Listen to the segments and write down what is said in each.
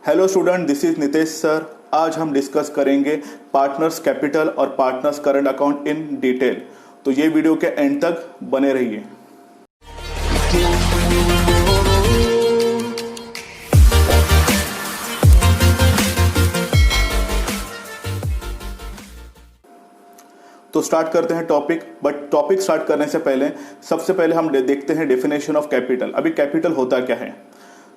Hello student, this is Nitesh sir. आज हम discuss करेंगे पार्टनर्स कैपिटल और partners current account in detail. तो ये वीडियो के एंड तक बने रहिए। तो स्टार्ट करते हैं टॉपिक। बट टॉपिक स्टार्ट करने से पहले सबसे पहले हम देखते हैं डेफिनेशन ऑफ कैपिटल। अभी कैपिटल होता क्या है?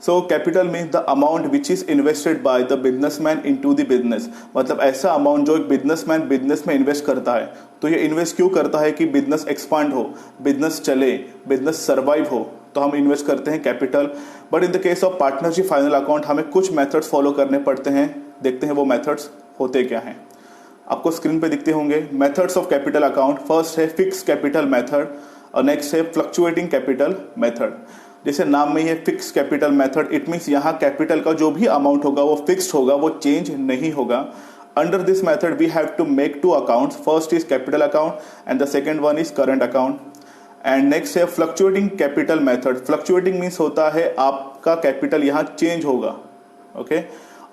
So capital means the amount which is invested by the businessman into the business. मतलब ऐसा अमाउंट जो एक बिजनेसमैन बिजनेस में इन्वेस्ट करता है। तो ये इन्वेस्ट क्यों करता है? कि बिजनेस एक्सपांड हो, बिजनेस चले, बिजनेस सर्वाइव हो, तो हम इन्वेस्ट करते हैं capital. But in the case of partnership final account हमें कुछ मेथड्स फॉलो करने पड़ते हैं। देखते हैं वो मेथड्स होते क्या हैं। आपको स्क्रीन पे दिखते होंगे methods of capital account. First है फिक्स कैपिटल मेथड और नेक्स्ट है फ्लक्चुएटिंग कैपिटल मेथड। जैसे नाम में ही है fix capital method, it means यहाँ कैपिटल का जो भी अमाउंट होगा वो फिक्स्ड होगा, वो चेंज नहीं होगा। Under this method we have to make two accounts. First is capital account and the second one is current account. And next है fluctuating capital method. Fluctuating means होता है आपका कैपिटल यहाँ चेंज होगा, ओके,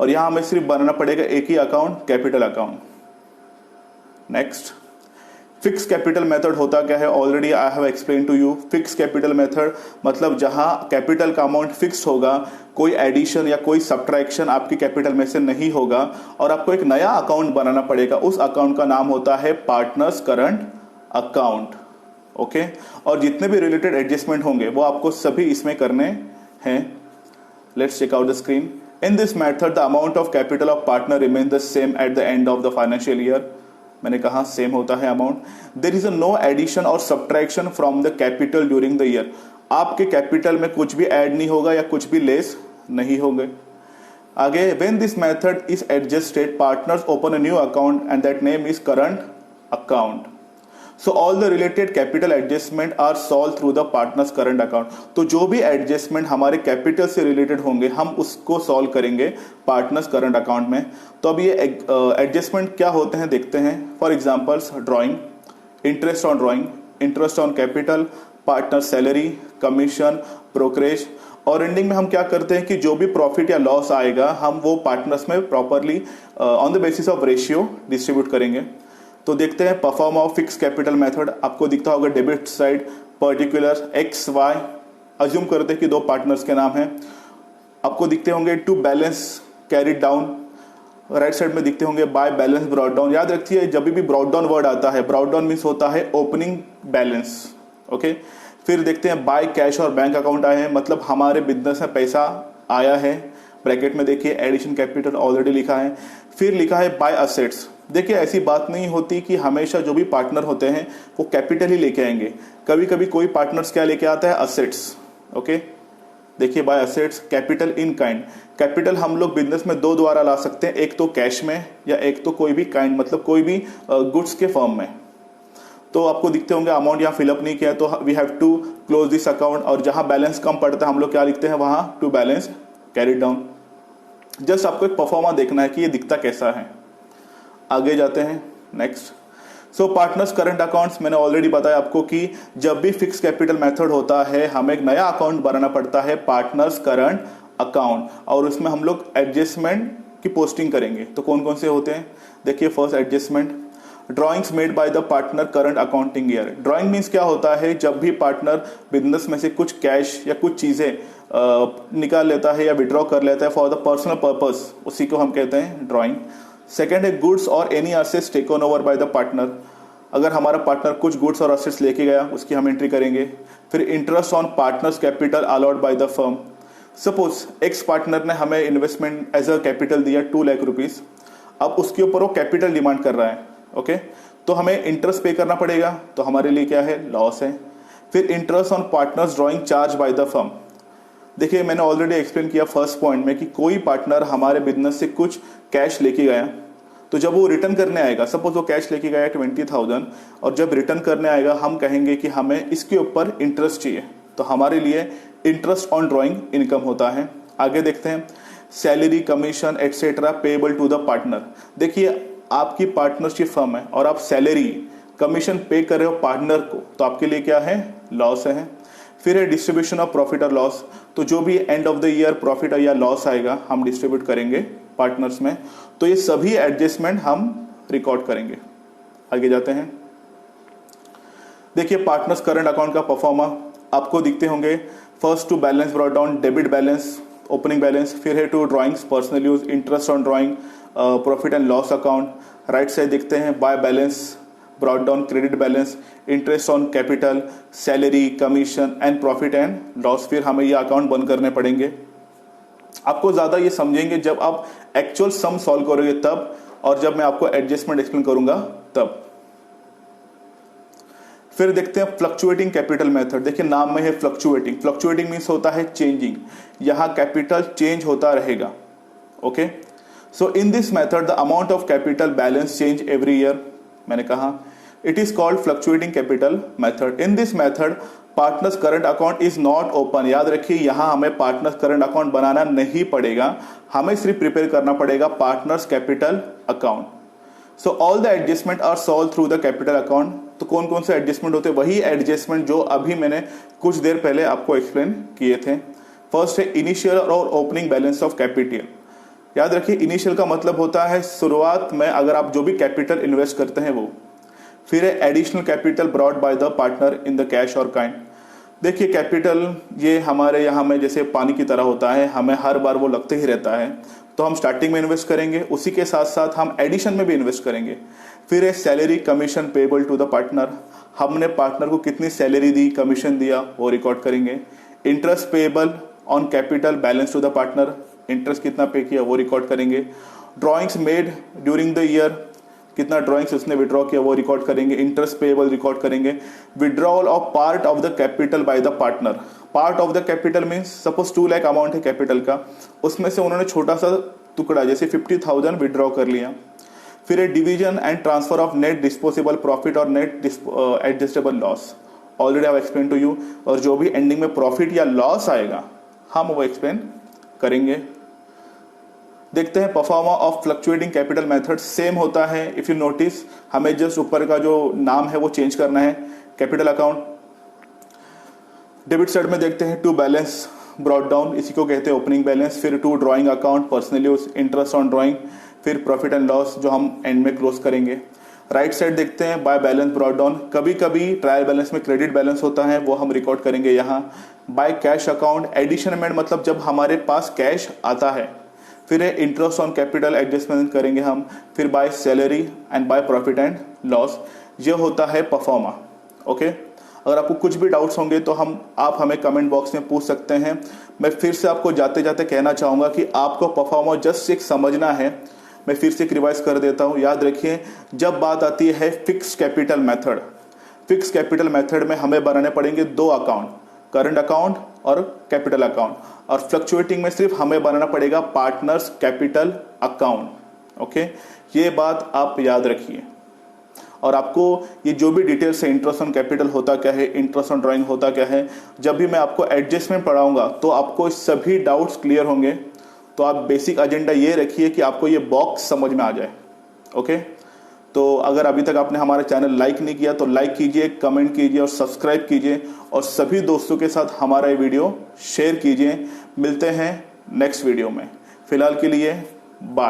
और यहाँ हमें सिर्फ बनाना पड़ेगा एक ही account, capital account. Next fix capital method होता क्या है? Already I have explain to you. Fix capital method मतलब जहां कैपिटल का अमाउंट फिक्स होगा, कोई एडिशन या कोई सब्ट्रैक्शन आपकी कैपिटल में से नहीं होगा और आपको एक नया अकाउंट बनाना पड़ेगा। उस अकाउंट का नाम होता है पार्टनर्स करंट अकाउंट, ओके। और जितने भी रिलेटेड एडजस्टमेंट होंगे वो आपको सभी इसमें करने हैं। Let's check out the screen. In this method the amount of capital of partner remain the same at the end of the financial year. मैंने कहा सेम होता है amount. There is a no addition और subtraction from the capital during the year. आपके capital में कुछ भी add नहीं होगा या कुछ भी लेस नहीं होंगे। आगे when this method is adjusted partners open a new account and that name is current account. So all the related capital adjustment are solve through the partners current account. तो जो भी एडजस्टमेंट हमारे capital से related होंगे हम उसको solve करेंगे partners current account में। तो अब ये एडजस्टमेंट क्या होते हैं देखते हैं। For examples drawing, interest on drawing, interest on capital, partner salary, commission, brokerage. और एंडिंग में हम क्या करते हैं कि जो भी प्रॉफिट या लॉस आएगा हम वो पार्टनर्स में properly on the basis of ratio distribute करेंगे। तो देखते हैं perform of fix capital method. आपको दिखता होगा debit side particular X Y, assume करते हैं कि दो पार्टनर्स के नाम हैं। आपको दिखते होंगे to balance carried down, right side में दिखते होंगे बाय बैलेंस ब्रॉट डाउन। याद रखिए जब भी ब्रॉट डाउन वर्ड आता है, ब्रॉट डाउन मीन्स होता है ओपनिंग बैलेंस, ओके। फिर देखते हैं बाय कैश और बैंक अकाउंट आए हैं, मतलब हमारे बिजनेस में पैसा आया है। ब्रैकेट में देखिए एडिशन कैपिटल ऑलरेडी लिखा है। फिर लिखा है बाय असेट्स। देखिए ऐसी बात नहीं होती कि हमेशा जो भी पार्टनर होते हैं वो कैपिटल ही लेके आएंगे। कभी कभी कोई पार्टनर्स क्या लेके आता है? Assets, okay. देखिए by assets, capital in kind. Capital हम लोग बिजनेस में दो द्वारा ला सकते हैं, एक तो कैश में या एक तो कोई भी काइंड मतलब कोई भी गुड्स के फॉर्म में। तो आपको दिखते होंगे अमाउंट यहाँ फिलअप नहीं किया तो we have to close this account. और जहां बैलेंस कम पड़ता है हम लोग क्या लिखते हैं? वहां to balance carried down. Just आपको एक परफॉर्मा देखना है कि ये दिखता कैसा है। आगे जाते हैं नेक्स्ट। सो पार्टनर्स करंट अकाउंट्स, मैंने ऑलरेडी बताया आपको कि जब भी फिक्स कैपिटल मेथड होता है हमें एक नया अकाउंट बनाना पड़ता है पार्टनर्स करंट अकाउंट, और उसमें हम लोग एडजस्टमेंट की पोस्टिंग करेंगे। तो कौन कौन से होते हैं देखिए। First adjustment drawings made by the partner current accounting year. Drawing means क्या होता है? जब भी पार्टनर बिजनेस में से कुछ कैश या कुछ चीजें निकाल लेता है या विड्रॉ कर लेता है फॉर द पर्सनल पर्पस, उसी को हम कहते हैं ड्राइंग। सेकेंड है गुड्स और any assets taken over by the partner. अगर हमारा पार्टनर कुछ गुड्स और असेट्स लेके गया उसकी हम एंट्री करेंगे। फिर interest on partners capital allot by the firm. Suppose X partner ने हमें इन्वेस्टमेंट एज अ कैपिटल दिया 2 लाख रुपीज। अब उसके ऊपर वो कैपिटल डिमांड कर रहा है, ओके। तो हमें इंटरेस्ट पे करना पड़ेगा, तो हमारे लिए क्या है? लॉस है। फिर interest on partners drawing charge by the firm. देखिए मैंने ऑलरेडी एक्सप्लेन किया फर्स्ट पॉइंट में कि कोई पार्टनर हमारे बिजनेस से कुछ कैश लेके गया, तो जब वो रिटर्न करने आएगा, सपोज वो कैश लेके गया 20,000 और जब रिटर्न करने आएगा हम कहेंगे कि हमें इसके ऊपर इंटरेस्ट चाहिए, तो हमारे लिए इंटरेस्ट ऑन ड्रॉइंग इनकम होता है। आगे देखते हैं salary, commission etcetera payable to the partner. देखिए आपकी पार्टनरशिप फर्म है और आप सैलरी कमीशन पे कर रहे हो पार्टनर को, तो आपके लिए क्या है? लॉस है। फिर है डिस्ट्रीब्यूशन ऑफ प्रॉफिट और लॉस, तो जो भी and of the year profit या लॉस आएगा हम डिस्ट्रीब्यूट करेंगे पार्टनर्स में। तो ये सभी एडजस्टमेंट हम रिकॉर्ड करेंगे। आगे जाते हैं। देखिए पार्टनर्स करंट अकाउंट का परफॉर्मा आपको दिखते होंगे। First to balance brought down, debit balance, opening balance, फिर है to drawings, personal use, interest on drawing, profit and loss account. Right side देखते हैं by balance brought down, credit balance, interest on capital, salary, commission and profit and loss. फिर हमें ये account बंद करने पड़ेंगे। आपको ज्यादा ये समझेंगे जब आप एक्चुअल सम सॉल्व करोगे तब, और जब मैं आपको एडजस्टमेंट एक्सप्लेन करूंगा तब। फिर देखते हैं फ्लक्चुएटिंग कैपिटल मेथड। देखिए नाम में है फ्लक्चुएटिंग। फ्लक्चुएटिंग मीन्स होता है चेंजिंग, यहां कैपिटल चेंज होता रहेगा। Okay, so in this method the amount of capital balance change every year. मैंने कहा it is called fluctuating capital method. In this method partners current account is not open. याद रखिए यहां हमें partners current account बनाना नहीं पड़ेगा, हमें सिर्फ प्रिपेयर करना पड़ेगा partners capital account. So all the adjustment are solve through the capital account. तो कौन कौन से एडजस्टमेंट होते हैं? वही एडजस्टमेंट जो अभी मैंने कुछ देर पहले आपको एक्सप्लेन किए थे। फर्स्ट है इनिशियल और ओपनिंग बैलेंस ऑफ कैपिटल। याद रखिए इनिशियल का मतलब होता है शुरुआत में अगर आप जो भी कैपिटल इन्वेस्ट करते हैं वो। फिर है additional capital brought by the partner in the cash और काइंड। देखिए कैपिटल ये हमारे यहाँ में जैसे पानी की तरह होता है, हमें हर बार वो लगते ही रहता है। तो हम स्टार्टिंग में इन्वेस्ट करेंगे, उसी के साथ साथ हम एडिशन में भी इन्वेस्ट करेंगे। फिर है salary commission payable to the partner. हमने पार्टनर को कितनी सैलरी दी, कमीशन दिया, वो रिकॉर्ड करेंगे। Interest payable on capital balance to the partner, interest कितना पे किया वो रिकॉर्ड करेंगे। Drawings made during the year, कितना ड्रॉइंग्स उसने विड्रॉ किया वो रिकॉर्ड करेंगे। इंटरेस्ट पेबल रिकॉर्ड करेंगे। Withdrawal of part of the capital by the partner. Part of the capital means suppose 2 lakh amount है कैपिटल का, उसमें से उन्होंने छोटा सा टुकड़ा जैसे 50,000 विड्रॉ कर लिया। फिर division and transfer of net disposable profit और net adjustable loss. Already I explain to you. और जो भी एंडिंग में प्रॉफिट या लॉस आएगा हम वो एक्सप्लेन करेंगे। देखते हैं pro forma of fluctuating capital method. Same होता है, इफ यू नोटिस हमें जस्ट ऊपर का जो नाम है वो चेंज करना है। कैपिटल अकाउंट डेबिट साइड में देखते हैं टू बैलेंस ब्रॉट डाउन, इसी को कहते हैं ओपनिंग बैलेंस। फिर to drawing account, personal use, interest on drawing, फिर प्रॉफिट एंड लॉस जो हम एंड में क्लोज करेंगे। राइट साइड देखते हैं बाय बैलेंस ब्रॉट डाउन। कभी कभी ट्रायल बैलेंस में क्रेडिट बैलेंस होता है, वो हम रिकॉर्ड करेंगे यहाँ। बाय कैश अकाउंट एडिशन में मतलब जब हमारे पास कैश आता है। फिर है इंटरेस्ट ऑन कैपिटल एडजस्टमेंट करेंगे हम। फिर by salary and by profit and loss. ये होता है परफॉर्मा। ओके, अगर आपको कुछ भी डाउट्स होंगे तो आप हमें कमेंट बॉक्स में पूछ सकते हैं। मैं फिर से आपको जाते जाते कहना चाहूँगा कि आपको परफॉर्मा जस्ट एक समझना है। मैं फिर से रिवाइज कर देता हूँ। याद रखिए जब बात आती है fix capital method, fix capital method में हमें बनाने पड़ेंगे 2 अकाउंट, करंट अकाउंट और कैपिटल अकाउंट। और फ्लक्चुएटिंग में सिर्फ हमें बनाना पड़ेगा पार्टनर्स कैपिटल अकाउंट। ओके, ये बात आप याद रखिए। और आपको ये जो भी डिटेल्स है, इंटरेस्ट ऑन कैपिटल होता क्या है, इंटरेस्ट ऑन ड्राइंग होता क्या है, जब भी मैं आपको एडजस्टमेंट पढ़ाऊंगा तो आपको सभी डाउट्स क्लियर होंगे। तो आप बेसिक एजेंडा ये रखिए कि आपको ये बॉक्स समझ में आ जाए। ओके, तो अगर अभी तक आपने हमारा चैनल लाइक नहीं किया तो लाइक कीजिए, कमेंट कीजिए और सब्सक्राइब कीजिए, और सभी दोस्तों के साथ हमारा ये वीडियो शेयर कीजिए। मिलते हैं नेक्स्ट वीडियो में। फिलहाल के लिए बाय।